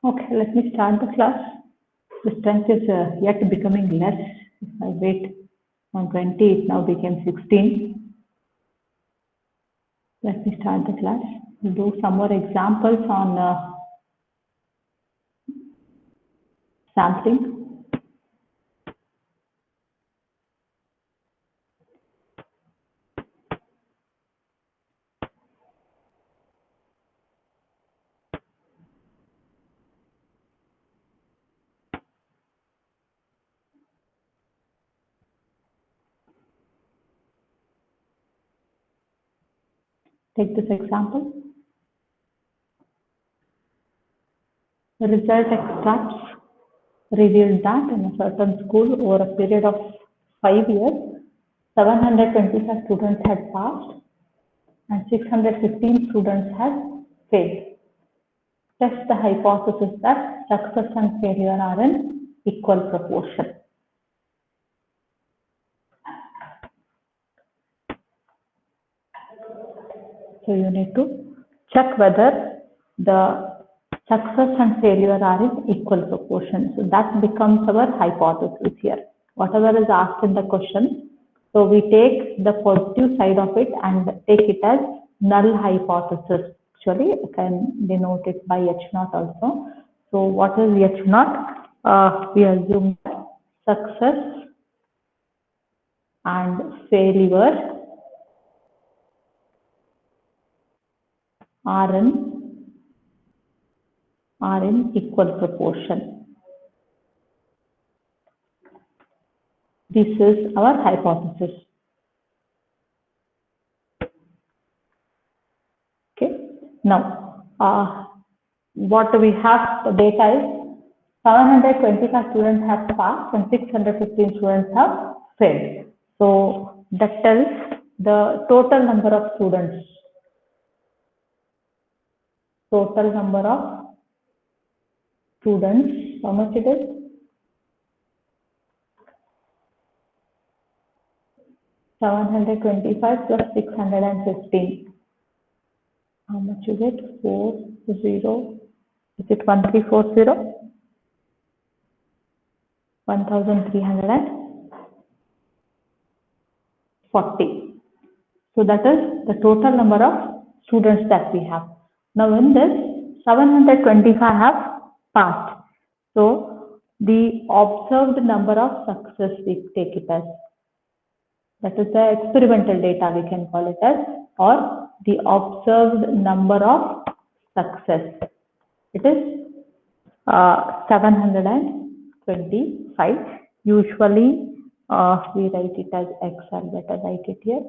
Okay, let me start the class. The strength is yet becoming less. If I wait on 20, it now became 16. Let me start the class. We'll do some more examples on sampling. Take this example. The result extracts revealed that in a certain school over a period of 5 years, 725 students had passed and 615 students had failed. Test the hypothesis that success and failure are in equal proportion. So you need to check whether the success and failure are in equal proportion. So that becomes our hypothesis here. Whatever is asked in the question, so we take the positive side of it and take it as null hypothesis. Actually, I can denote it by H naught also. So what is H naught? We assume success and failure are in equal proportion. This is our hypothesis. Okay. Now, what we have the data is 725 students have passed and 615 students have failed. So that tells the total number of students. Total number of students, how much it is? 725 plus 615. How much is it? 40. Is it 1340? 1340. So that is the total number of students that we have. Now in this, 725 have passed. So the observed number of success, we take it as, that is the experimental data we can call it as, or the observed number of success. It is 725. Usually we write it as X, or better write it here.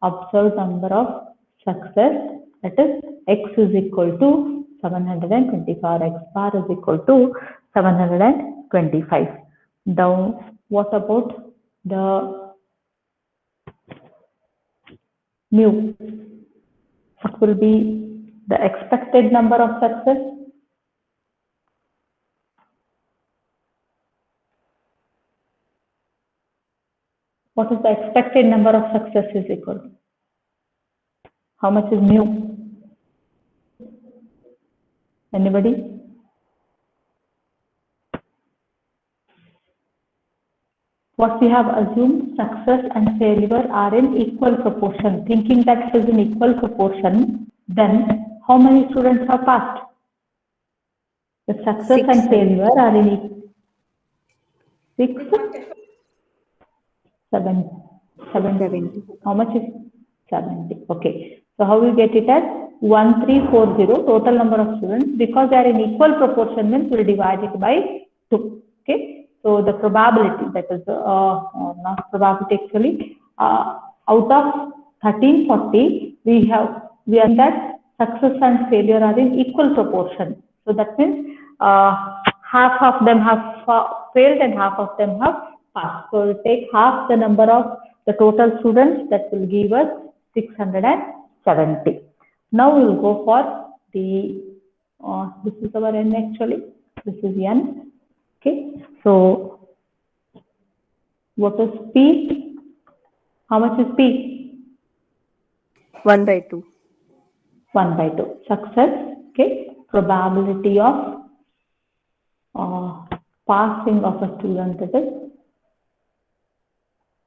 Observed number of success, that is X is equal to 725, X bar is equal to 725. Now what about the mu? What will be the expected number of success? What is the expected number of success is equal? How much is mu? Anybody? What we have assumed, success and failure are in equal proportion. Thinking that it is in equal proportion, then how many students have passed? The success and failure are in 6, 7, 70. How much is 70? Okay. So how we get it as 1340 total number of students. Because they are in equal proportion, means we will divide it by 2. Okay. So the probability, that is not probability actually, out of 1340, we are that success and failure are in equal proportion. So that means half of them have failed and half of them have passed. So we'll take half the number of the total students, that will give us 670. Now we will go for the, this is our n actually, this is n. Okay, so what is P? How much is P? 1/2. 1/2. Success, okay, probability of passing of a student, it is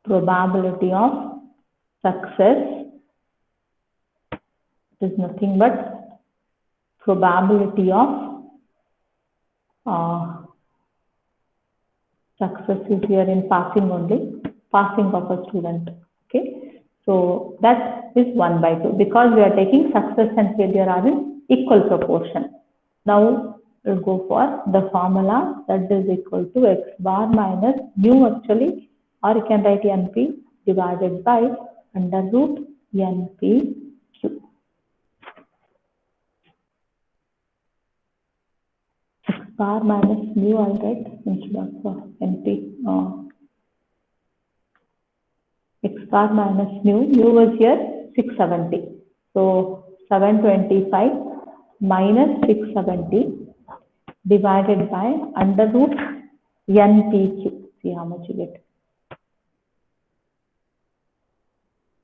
probability of success. It is nothing but probability of success is here in passing only, passing of a student. Okay, so that is 1 by 2 because we are taking success and failure are in equal proportion. Now we'll go for the formula that is equal to x bar minus mu actually, or you can write NP divided by under root NP Q. X bar minus mu, I'll write instead of NP. X bar minus mu was here 670. So 725 minus 670 divided by under root NPQ. See how much you get.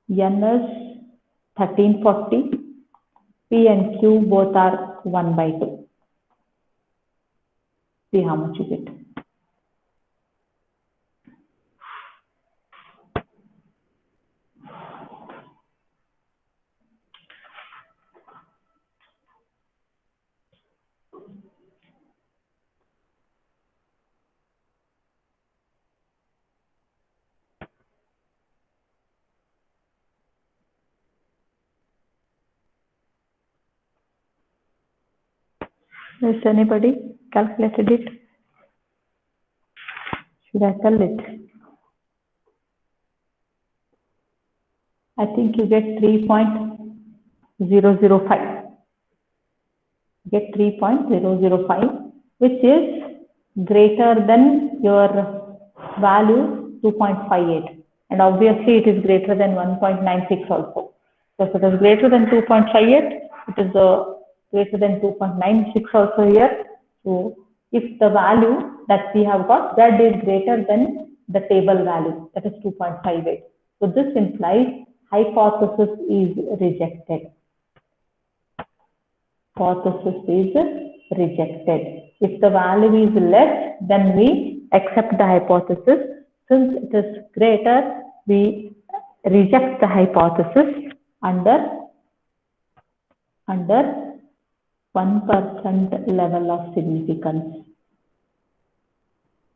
N is 1340. P and Q both are 1 by 2. See how much you get. Has anybody calculated it? Should I tell it? I think you get 3.005. Get 3.005, which is greater than your value 2.58. And obviously it is greater than 1.96 also. So if it is greater than 2.58, it is greater than 2.96 also here. So if the value that we have got, that is greater than the table value, that is 2.58. So this implies hypothesis is rejected. Hypothesis is rejected. If the value is less, then we accept the hypothesis. Since it is greater, we reject the hypothesis under 1% level of significance.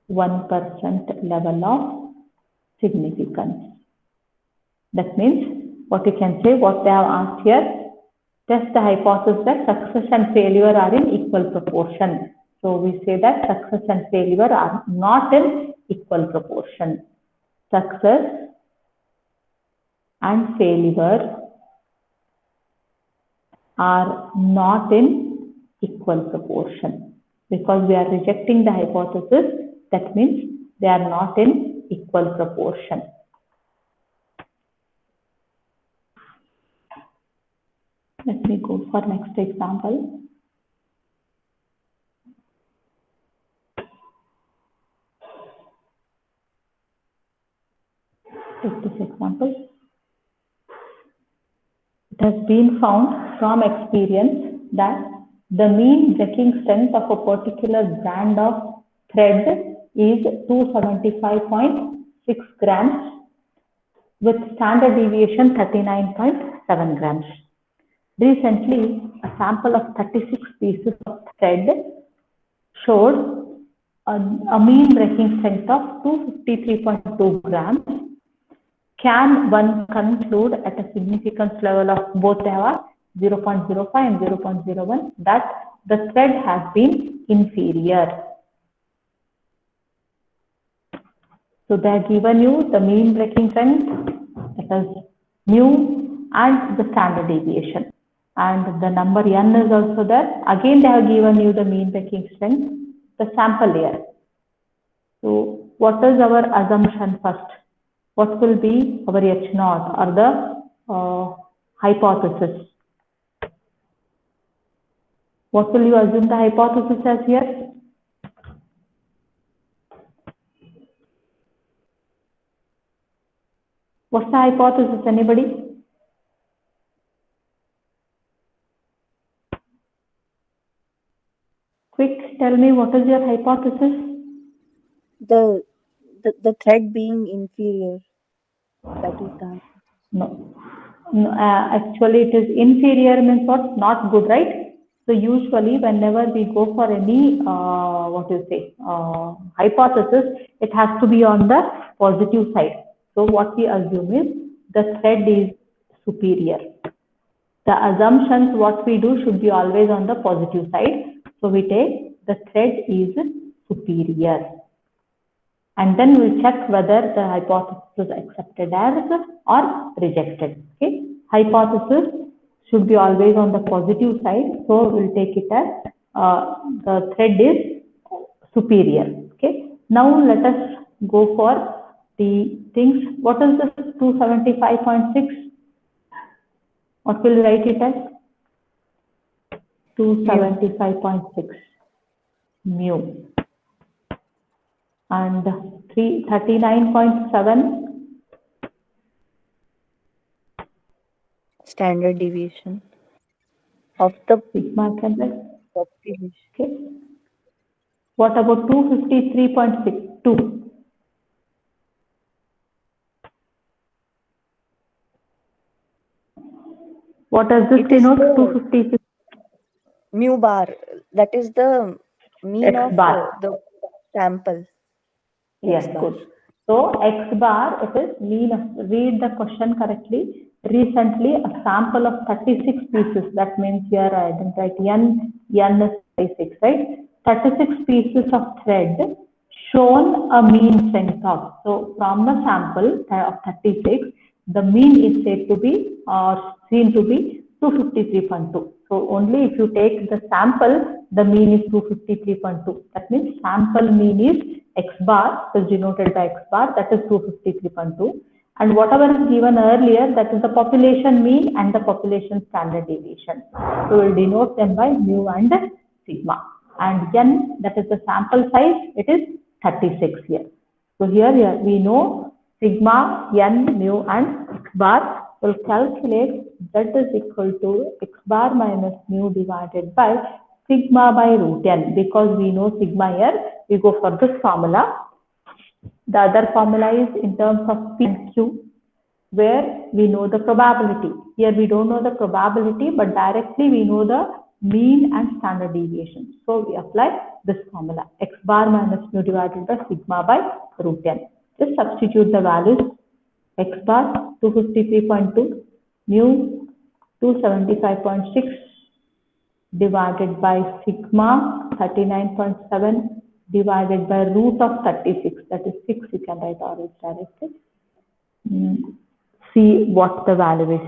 1% level of significance. That means what you can say, what they have asked here, test the hypothesis that success and failure are in equal proportion. So we say that success and failure are not in equal proportion. Success and failure are not in equal proportion. Because we are rejecting the hypothesis, that means they are not in equal proportion. Let me go for next example. Take this example. It has been found from experience that the mean breaking strength of a particular brand of thread is 275.6 grams with standard deviation 39.7 grams. Recently, a sample of 36 pieces of thread showed a mean breaking strength of 253.2 grams. Can one conclude at a significance level of both they have 0.05 and 0.01 that the thread has been inferior? So they have given you the mean breaking strength, that is mu, and the standard deviation. And the number n is also there. Again, they have given you the mean breaking strength, the sample layer. So what is our assumption first? What will be our H naught or the hypothesis? What will you assume the hypothesis as here? What's the hypothesis, anybody? Quick, tell me what is your hypothesis? The thread being inferior. That is the No. No, actually, it is inferior means what? Not good, right? So usually, whenever we go for any what do you say hypothesis, it has to be on the positive side. So what we assume is the thread is superior. The assumptions what we do should be always on the positive side. So we take the thread is superior, and then we'll check whether the hypothesis is accepted as or rejected. Okay, hypothesis should be always on the positive side, so we'll take it as the thread is superior. Okay, now let us go for the things. What is this 275.6? What will we write it as? 275.6 mu, and 339.7 standard deviation of the sigma campus. population. Okay. What about 253.62? What does this It is denote? the 256 mu bar. That is the mean x of bar. the sample. Yes, X bar. good. So x bar, it is mean of, read the question correctly. Recently, a sample of 36 pieces. That means here I didn't write n is 36, right? 36 pieces of thread shown a mean strength of. So from the sample of 36, the mean is said to be or seen to be 253.2. So only if you take the sample, the mean is 253.2. That means sample mean is x bar, is denoted by x bar, that is 253.2. And whatever is given earlier, that is the population mean and the population standard deviation. So we'll denote them by mu and sigma. And n, that is the sample size, it is 36 here. So here we know sigma, n, mu and x bar. Will calculate z is equal to x bar minus mu divided by sigma by root n. Because we know sigma here, we go for this formula. The other formula is in terms of P and Q, where we know the probability. Here we don't know the probability, but directly we know the mean and standard deviation. So we apply this formula, x bar minus mu divided by sigma by root n. Just substitute the values, x bar 253.2, mu 275.6 divided by sigma 39.7 divided by root of 36, that is 6, you can write or directly. See what the value is.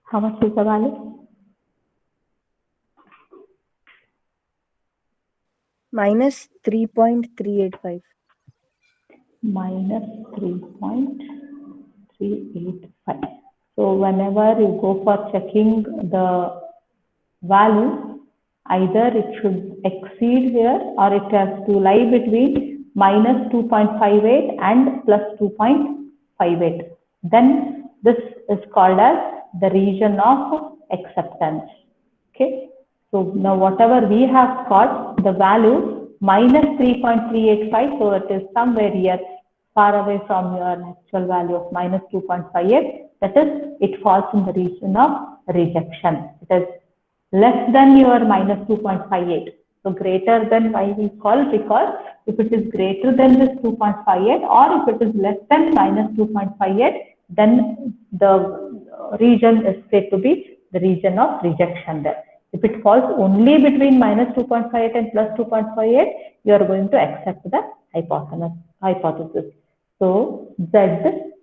How much is the value? Minus 3.385. Minus 3.385. So whenever you go for checking the value, either it should exceed here or it has to lie between minus 2.58 and plus 2.58. Then this is called as the region of acceptance. Okay. So now whatever we have got, the value minus 3.385, so it is somewhere here far away from your actual value of minus 2.58. That is, it falls in the region of rejection. It is less than your minus 2.58. So greater than why we call, because if it is greater than this 2.58 or if it is less than minus 2.58, then the region is said to be the region of rejection there. If it falls only between minus 2.58 and plus 2.58, you are going to accept the hypothesis. So Z,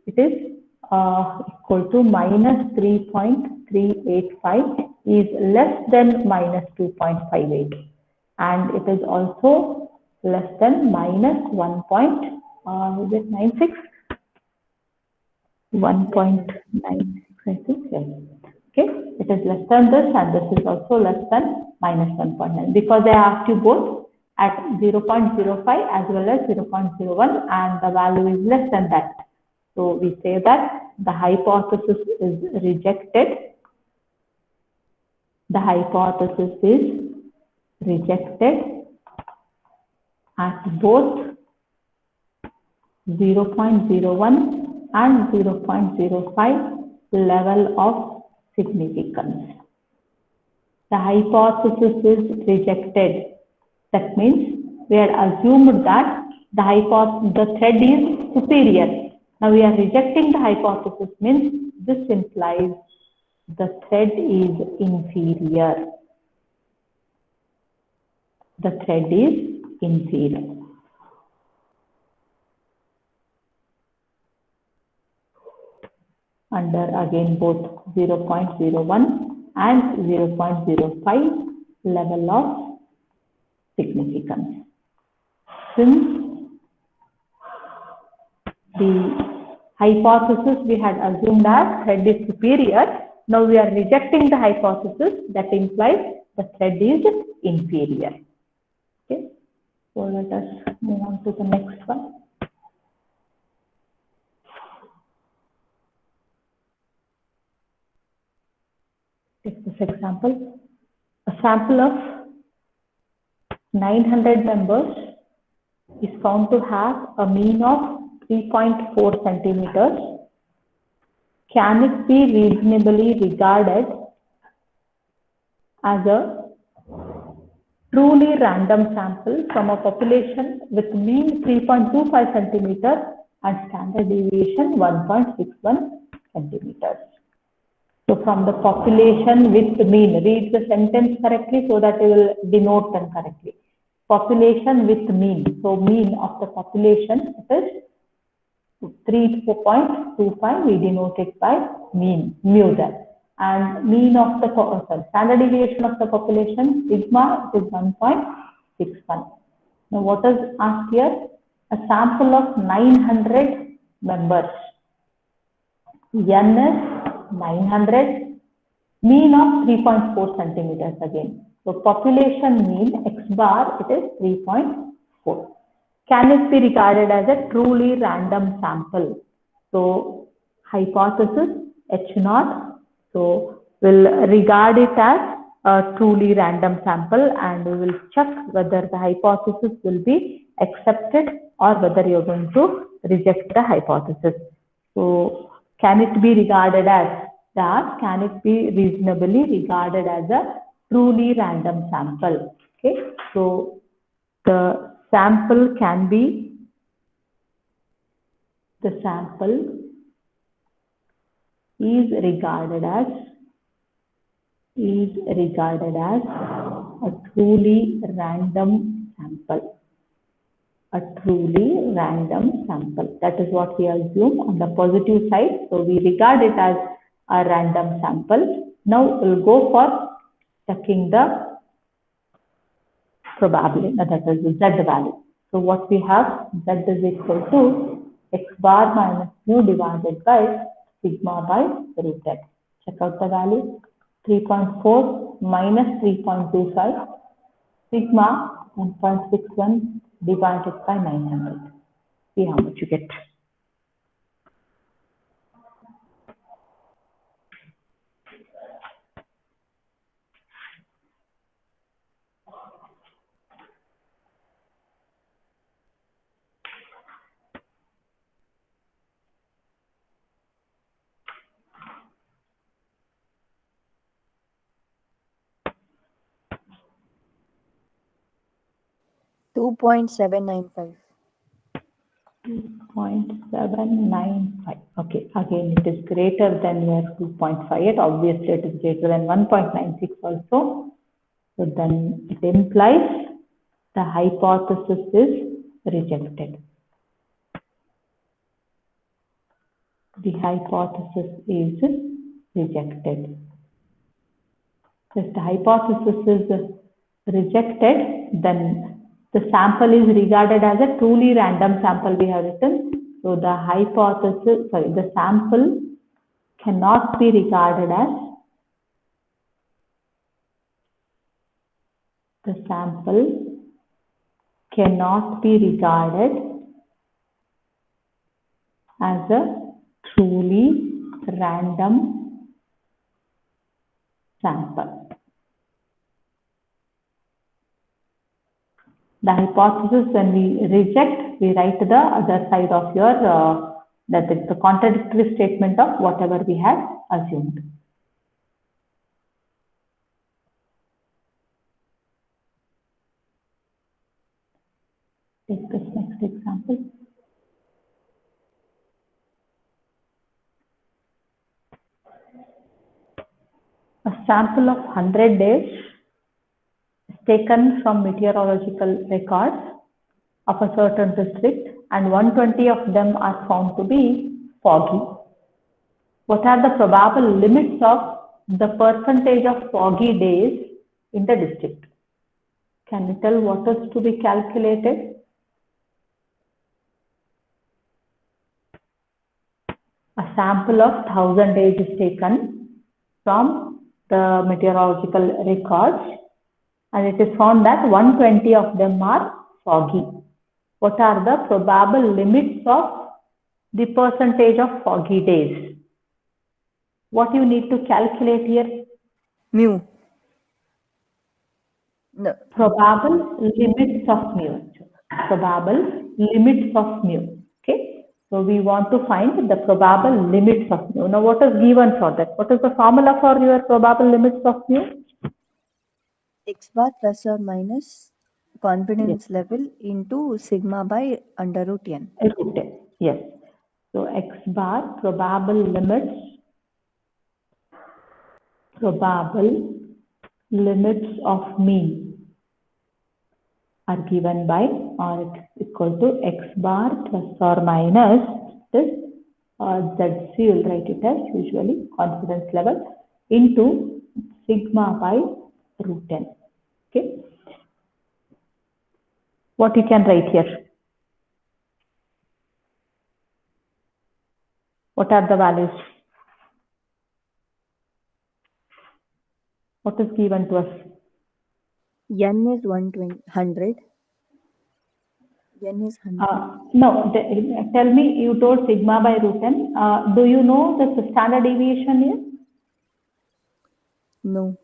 it is equal to minus 3.385 is less than minus 2.58, and it is also less than minus 1.96. 1.96, I think, yes. Okay, it is less than this, and this is also less than minus 1.9. Because I asked you both, at 0.05 as well as 0.01, and the value is less than that. So we say that the hypothesis is rejected. The hypothesis is rejected at both 0.01 and 0.05 level of significance. The hypothesis is rejected. That means we had assumed that the thread is superior. Now we are rejecting the hypothesis, means this implies the thread is inferior. The thread is inferior. Under again both 0.01 and 0.05 level of significance. Since the hypothesis we had assumed as thread is superior, now we are rejecting the hypothesis that implies the thread is inferior. Okay, so let us move on to the next one. Take this example. A sample of 900 members is found to have a mean of 3.4 centimeters. Can it be reasonably regarded as a truly random sample from a population with mean 3.25 centimeters and standard deviation 1.61 centimeters? So from the population with mean, read the sentence correctly so that you will denote them correctly. Population with mean. So mean of the population is 3.25, we denote it by mean, mu there. And mean of the standard deviation of the population, sigma, is 1.61. Now what is asked here? A sample of 900 members. N is 900, mean of 3.4 centimeters again. So population mean X bar, it is 3.4. Can it be regarded as a truly random sample? So hypothesis H0. So we'll regard it as a truly random sample, and we will check whether the hypothesis will be accepted or whether you're going to reject the hypothesis. So can it be regarded as that? Can it be reasonably regarded as a truly random sample? Okay, so the sample can be, the sample is regarded as a truly random sample. A truly random sample. That is what we assume on the positive side. So we regard it as a random sample. Now we'll go for checking the probability, that is the Z value. So what we have, Z is equal to X bar minus mu divided by sigma by root X. Check out the value. 3.4 minus 3.25, sigma 1.61 divided by 900. See how much you get. $2.795. 2.795. Okay, again it is greater than your 2.58. Obviously it is greater than 1.96 also. So then it implies the hypothesis is rejected. The hypothesis is rejected. If the hypothesis is rejected, then the sample is regarded as a truly random sample, we have written. So the hypothesis, the sample cannot be regarded as cannot be regarded as a truly random sample. The hypothesis, when we reject, we write the other side of your, that is the contradictory statement of whatever we had assumed. Take this next example. A sample of 100 days is taken from meteorological records of a certain district, and 120 of them are found to be foggy. What are the probable limits of the percentage of foggy days in the district? Can you tell what is to be calculated? A sample of 1000 days is taken from the meteorological records, and it is found that 120 of them are foggy. What are the probable limits of the percentage of foggy days? What you need to calculate here? Mu. No. Probable limits of mu. Probable limits of mu. Okay. So we want to find the probable limits of mu. Now what is given for that? What is the formula for your probable limits of mu? X bar plus or minus confidence level into sigma by under root n. Root n. Yes. So X bar probable limits of mean are given by, or it's equal to X bar plus or minus this ZC, we'll write it as usually confidence level, into sigma by root n. Okay. What you can write here? What are the values? What is given to us? N is 100. N is 100. No, tell me, you told sigma by root n. Do you know the standard deviation here? No.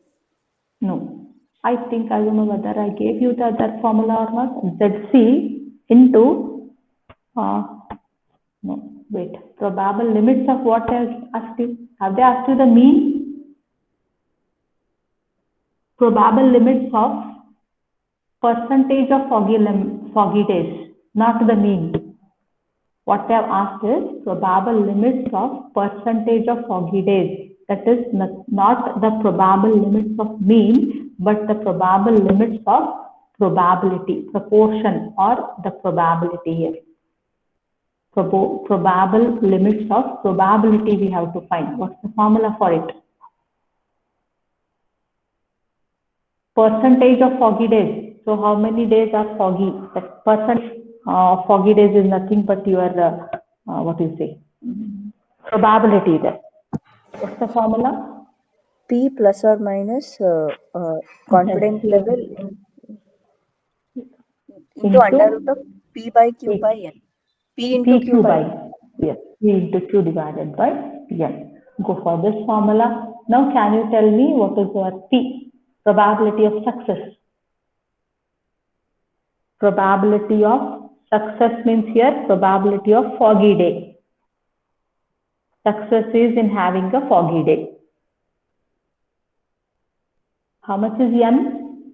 No. I think, I don't know whether I gave you the other formula or not. ZC into, no, wait, probable limits of what they have asked you? Have they asked you the mean? Probable limits of percentage of foggy days, not the mean. What they have asked is probable limits of percentage of foggy days. That is not the probable limits of mean, but the probable limits of probability, proportion, or the probability here. Probable limits of probability we have to find. What's the formula for it? Percentage of foggy days. So how many days are foggy? That percent of foggy days is nothing but your, what do you say? Probability there. What's the formula? P plus or minus confidence level into under root of P by Q by N. P into Q by N. Yes, P into Q divided by N. Go for this formula. Now can you tell me what is your P? Probability of success. Probability of success means here probability of foggy day. Success is in having a foggy day. How much is N?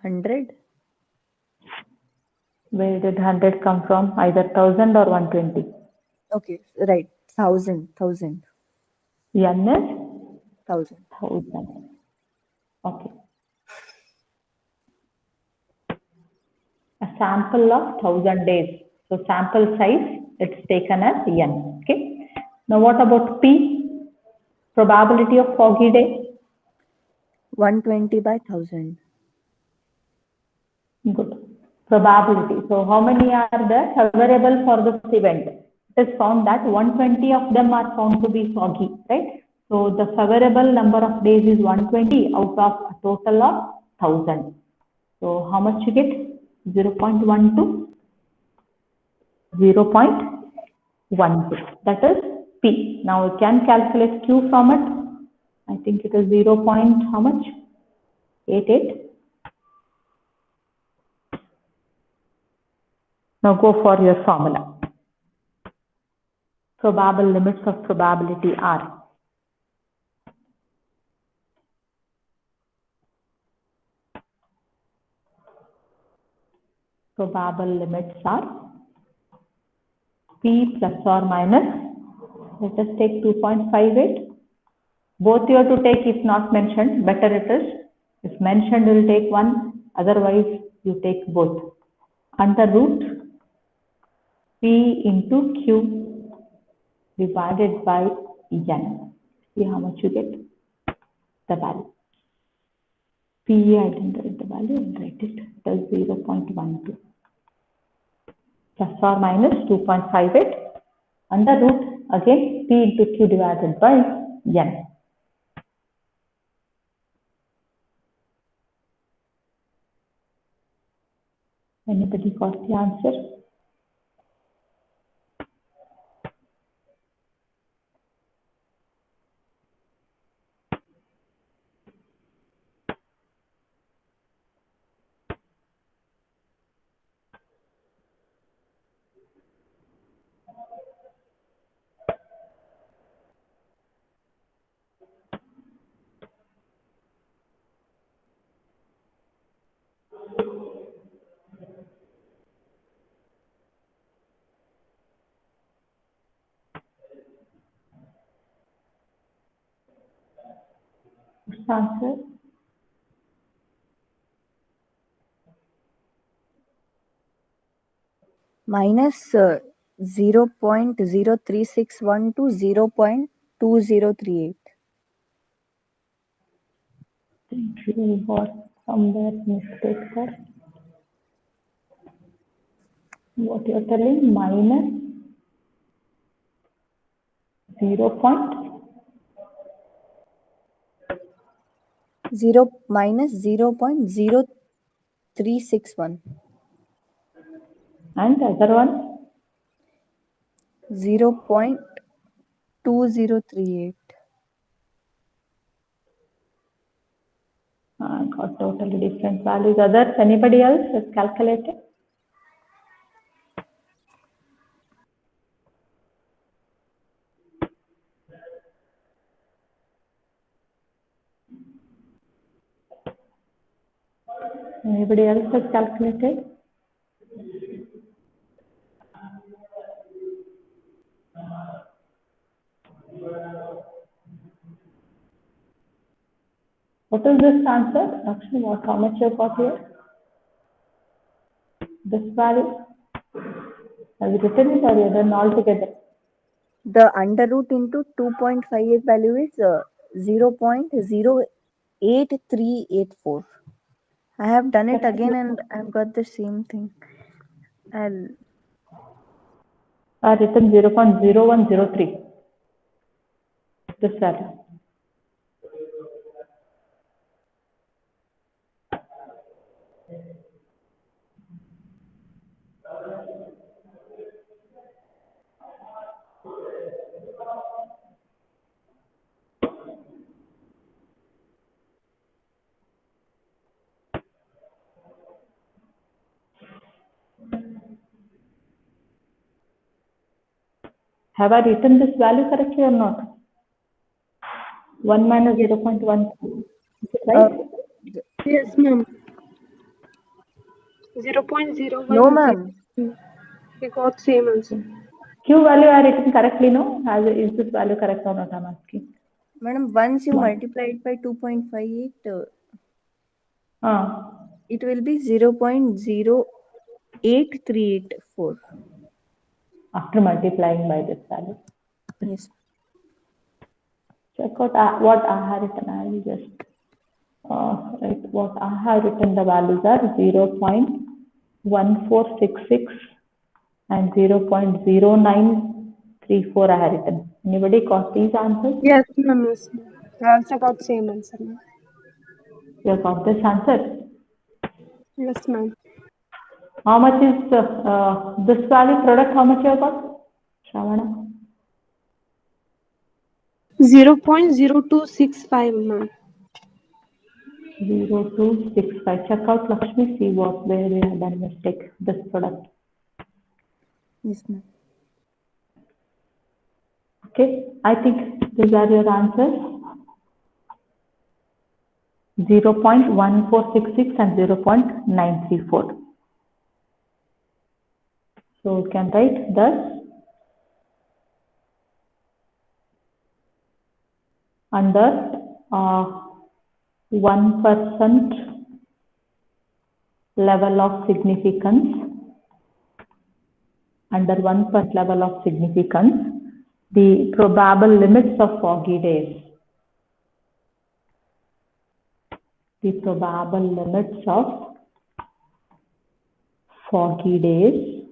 100. Where did 100 come from? Either 1000 or 120. Okay, right. 1000. N is 1000. Okay. A sample of 1000 days. So sample size, it's taken as N. Okay. Now what about P? Probability of foggy day? 120 by 1000. Good. Probability. So how many are there favorable for this event? It is found that 120 of them are found to be foggy, right? So the favorable number of days is 120 out of a total of 1000. So how much you get? 0.12, 0.12. That is P. Now we can calculate Q from it. I think it is 0. How much? 88. Now go for your formula. Probable limits of probability are P plus or minus, let us take 2.58. Both you have to take if not mentioned, better it is. If mentioned, you will take one, otherwise you take both. Under root P into Q divided by N. See how much you get? The value. P, I didn't write the value, I'll write it. It is 0.12. Plus or minus 2.58. Under root, again, P into Q divided by N. Anybody got the answer? What's the answer? Minus 0.0361 to 0.2038. think we got somewhere mistake there. What you are telling? Minus 0. Minus 0.0361. And the other one? 0.2038. Got totally different values. Others, anybody else has calculated? Anybody else has calculated? What is this answer? Actually, how much you got here? This value? Have you written it or you done all together? The under root into 2.58 value is 0.08384. I have done it again and I've got the same thing. I'll Written 0.0103. This value. Have I written this value correctly or not? 1 minus 0.1. Is it right? Yes, ma'am. 0.01. no, ma'am. We got same answer. Q value I written correctly, no? Is this value correct or not? I'm asking. Madam, once you multiply it by 2.58, it will be 0.08384. After multiplying by this value. Yes. Check out what I have written. I will just write what I have written. The values are 0.1466 and 0.0934 I have written. Anybody got these answers? Yes, ma'am. Yes, ma'am. I also got same answer, ma'am. You have got this answer. Yes, ma'am. How much is this value product? How much you have got, Shravana? 0.0265, ma'am. 0265. Check out, Lakshmi, see where we have done mistake. This product. Yes, ma'am. Okay, I think these are your answers. 0.1466 and 0.934. So you can write thus under 1% level of significance, under 1% level of significance, the probable limits of foggy days. The probable limits of foggy days.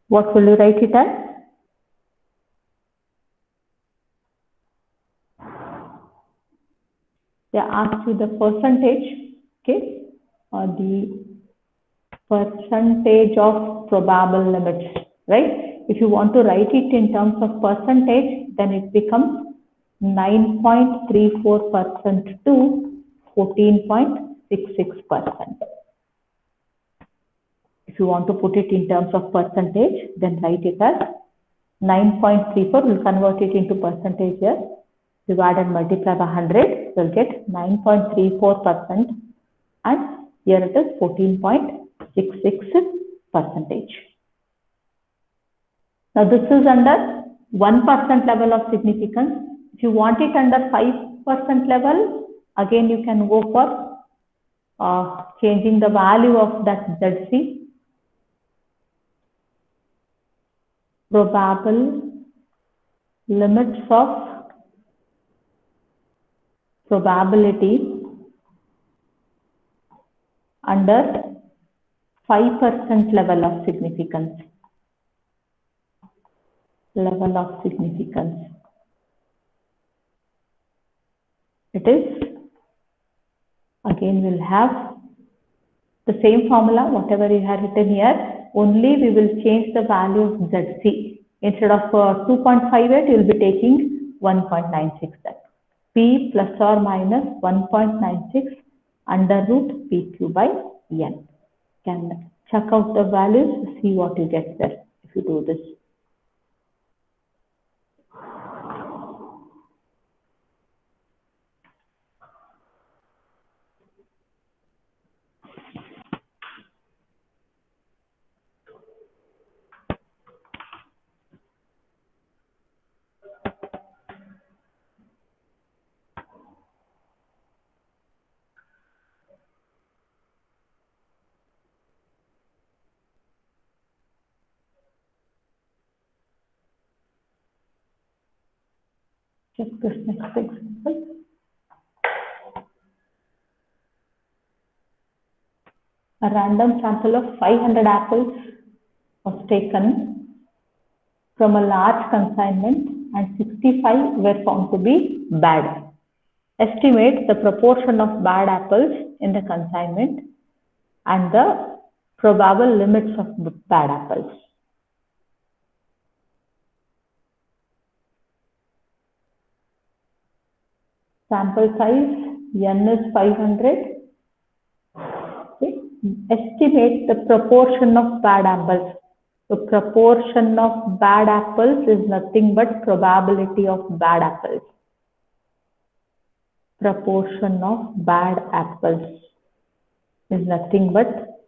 What will you write it as? They ask you the percentage, okay, or the percentage of probable limits, right? If you want to write it in terms of percentage, then it becomes 9.34% to 14.66%. If you want to put it in terms of percentage, then write it as 9.34. We'll convert it into percentage here. Divide and multiply by 100, we'll get 9.34%, and here it is 14.66%. Now this is under 1% level of significance. If you want it under 5% level, again you can go for changing the value of that ZC. Probable limits of probability under 5% level of significance. Level of significance. It is, again we'll have the same formula, whatever you have written here, only we will change the value of ZC. Instead of 2.58, you will be taking 1.96. P plus or minus 1.96 under root PQ by N. Can check out the values, see what you get there if you do this. Check this next example. A random sample of 500 apples was taken from a large consignment and 65 were found to be bad. Estimate the proportion of bad apples in the consignment and the probable limits of bad apples. Sample size N is 500. Okay. Estimate the proportion of bad apples. The proportion of bad apples is nothing but probability of bad apples. Proportion of bad apples is nothing but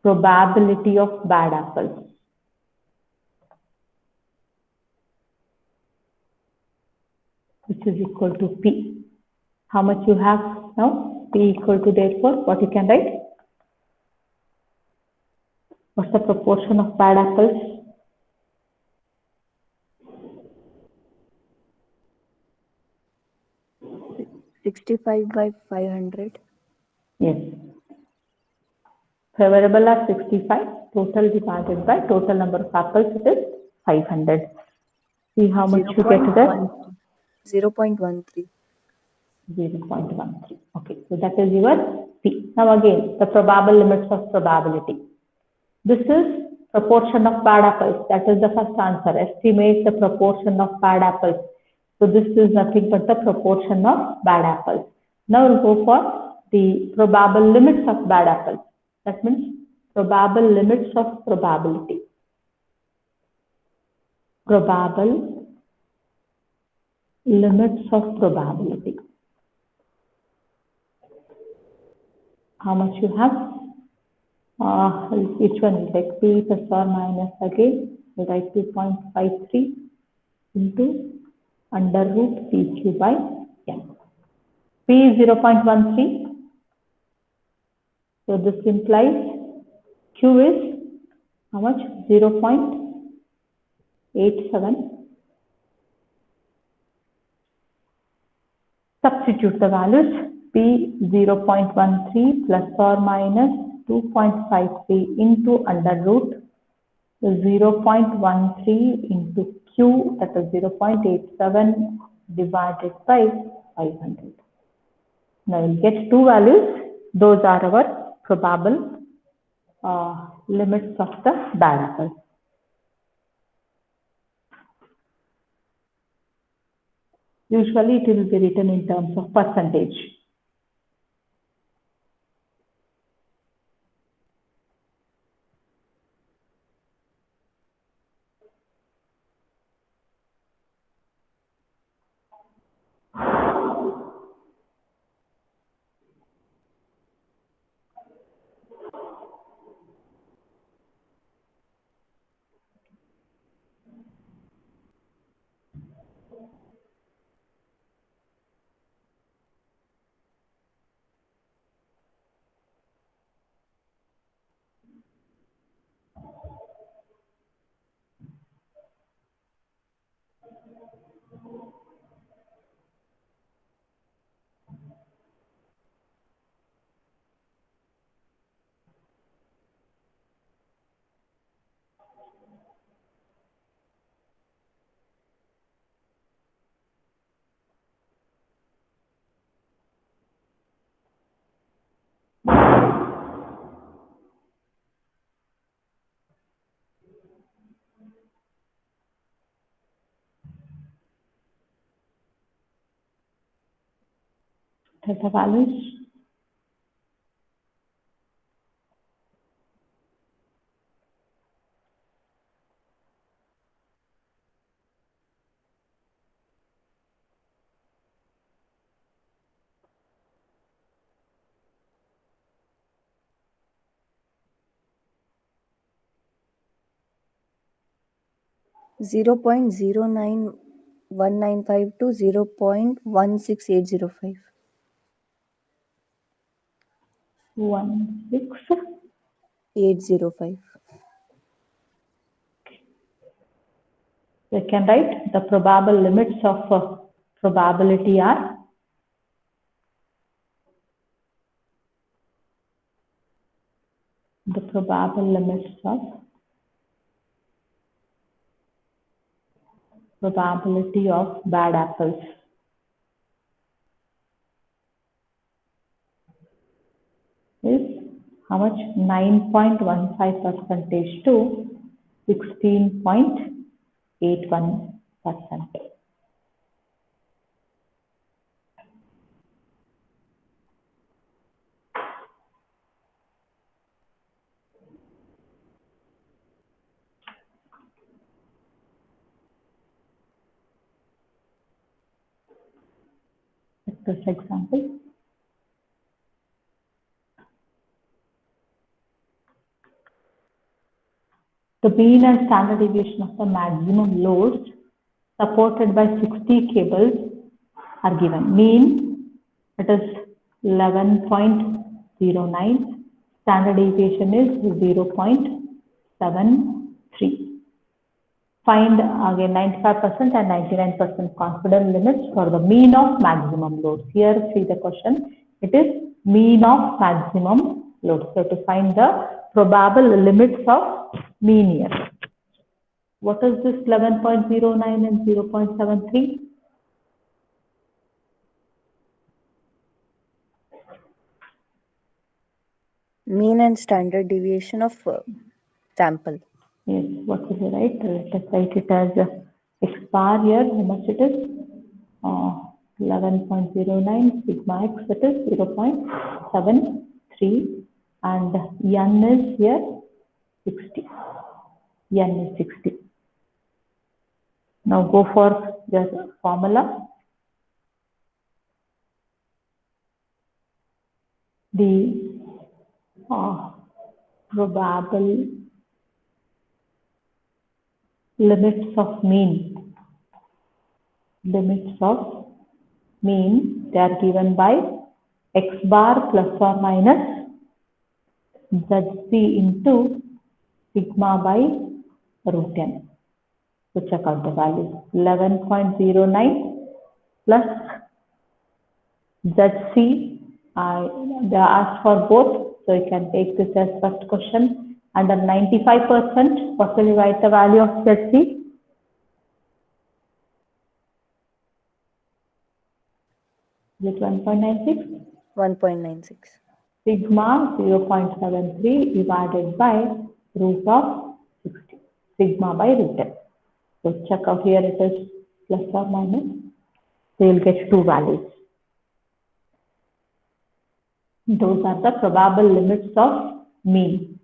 probability of bad apples. Which is equal to P. How much you have now? P equal to, therefore, what you can write? What's the proportion of bad apples? $65 by 500. Yes. Favorable are 65. Total divided by total number of apples, it is 500. See how much you get there? 0.13. 0.13. Okay, so that is your P. Now again, the probable limits of probability. This is proportion of bad apples. That is the first answer. Estimate the proportion of bad apples. So this is nothing but the proportion of bad apples. Now we'll go for the probable limits of bad apples. That means probable limits of probability. Probable limits of probability. How much you have? Which one will take P plus or minus again? We'll write 2.53 into under root PQ by M. P is 0.13. So this implies Q is how much? 0.87. Substitute the values. P 0.13 plus or minus 2.53 into under root 0.13 into Q, that is 0.87 divided by 500. Now we'll get two values. Those are our probable limits of the bad apple. Usually it will be written in terms of percentage. Delta values. Zero point 0.09195 to 0.16805. 16805. 805. We can write the probable limits of probability are the probable limits of probability of bad apples is how much? 9.15% to 16.81%. This example. The mean and standard deviation of the maximum loads supported by 60 cables are given. Mean, it is 11.09. Standard deviation is 0.73. Find again 95% and 99% confidence limits for the mean of maximum loads. Here, see the question. It is mean of maximum loads. So to find the probable limits of mean here. What is this 11.09 and 0.73? Mean and standard deviation of sample. Yes, what will you write? Let's write it as x bar here, how much it is? 11.09 sigma x, that is 0.73, and n is here 60. N is 60. Now go for the formula. The probable limits of mean. Limits of mean, they are given by x bar plus or minus zc into sigma by root n. So check out the values. 11.09 plus zc. They asked for both, so you can take this as first question. Under 95%, what will you write the value of zc? Is it 1.96? 1.96. Sigma 0.73 divided by root of 60. Sigma by root n. So check out here, it is plus or minus. So you'll get two values. Those are the probable limits of mean.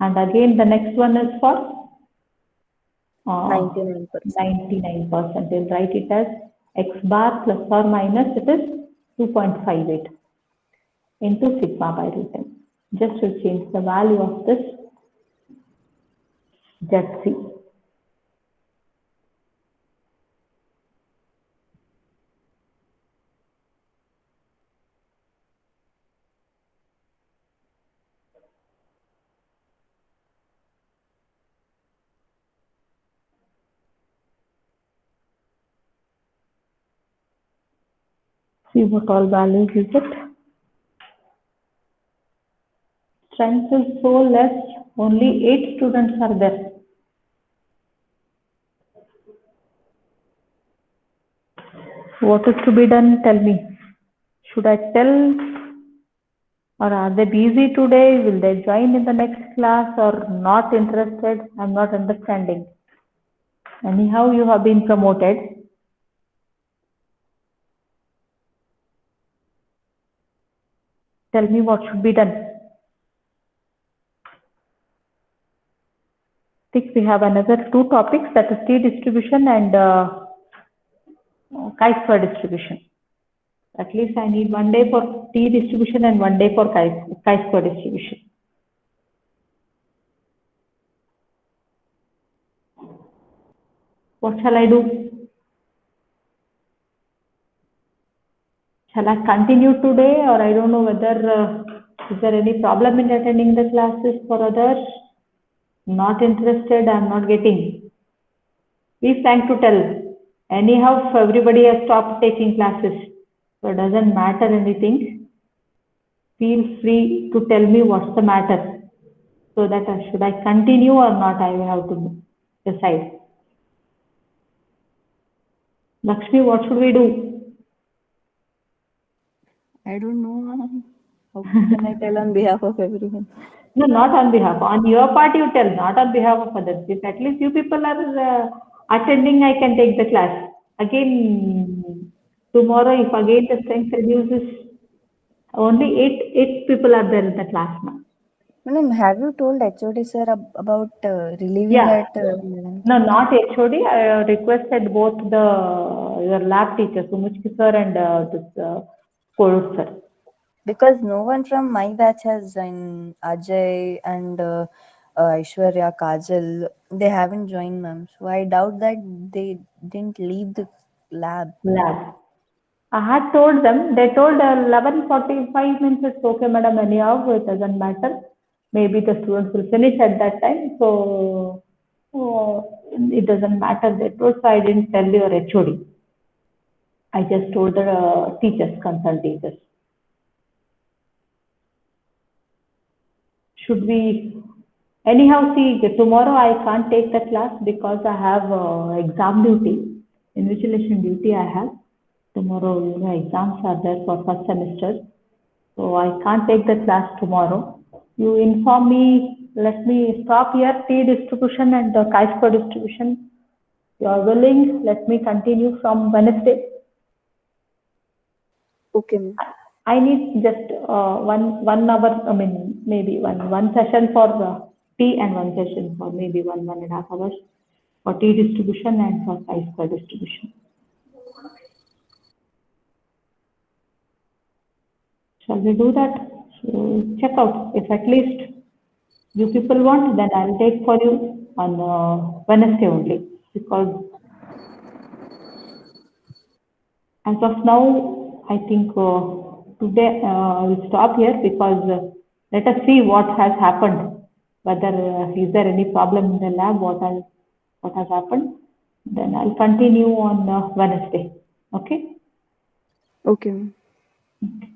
And again, the next one is for 99%. 99%. We'll write it as x bar plus or minus, it is 2.58 into sigma by root n. Just to change the value of this ZC. See what all values you get. Strength is so less, only 8 students are there. What is to be done? Tell me. Should I tell, or are they busy today? Will they join in the next class or not interested? I'm not understanding. Anyhow, you have been promoted. Tell me what should be done. I think we have another two topics, that is T distribution and chi-square distribution. At least I need 1 day for T distribution and 1 day for chi-square distribution. What shall I do? Shall I continue today, or I don't know whether is there any problem in attending the classes for others? Not interested, I'm not getting. Be frank to tell. Anyhow, everybody has stopped taking classes, so it doesn't matter anything. Feel free to tell me what's the matter, so that should I continue or not, I will have to decide. Lakshmi, what should we do? I don't know. How can I tell on behalf of everyone? No, not on behalf. On your part, you tell, not on behalf of others. If at least you people are attending, I can take the class. Again, tomorrow, if again the strength reduces, only eight people are there in the class now. Madam, have you told HOD sir about relieving Yeah. at? No, not HOD. I requested both your lab teachers, Sumuchki sir and this Kodur sir. Because no one from my batch has joined. Ajay and Aishwarya, Kajal, they haven't joined, ma'am. So I doubt that they didn't leave the lab. I had told them, they told 11:45 means it's okay, madam, anyhow, it doesn't matter. Maybe the students will finish at that time, so it doesn't matter. They told, so I didn't tell your HOD. I just told the teachers, concerned teachers. Should we, anyhow, see, tomorrow I can't take the class because I have exam duty. invigilation duty I have. Tomorrow, exams are there for first semester. So I can't take the class tomorrow. You inform me, let me stop here, T distribution and chi-square distribution. You are willing, let me continue from Wednesday. Okay, ma'am. I need just one hour, maybe one session for T and one session for maybe 1.5 hours for T distribution and for chi-square distribution. Shall we do that? So check out. If at least you people want, then I'll take for you on Wednesday only, because as of now, I think today I'll stop here, because let us see what has happened. Whether is there any problem in the lab? What has happened? Then I'll continue on Wednesday. Okay. Okay, ma'am. Okay.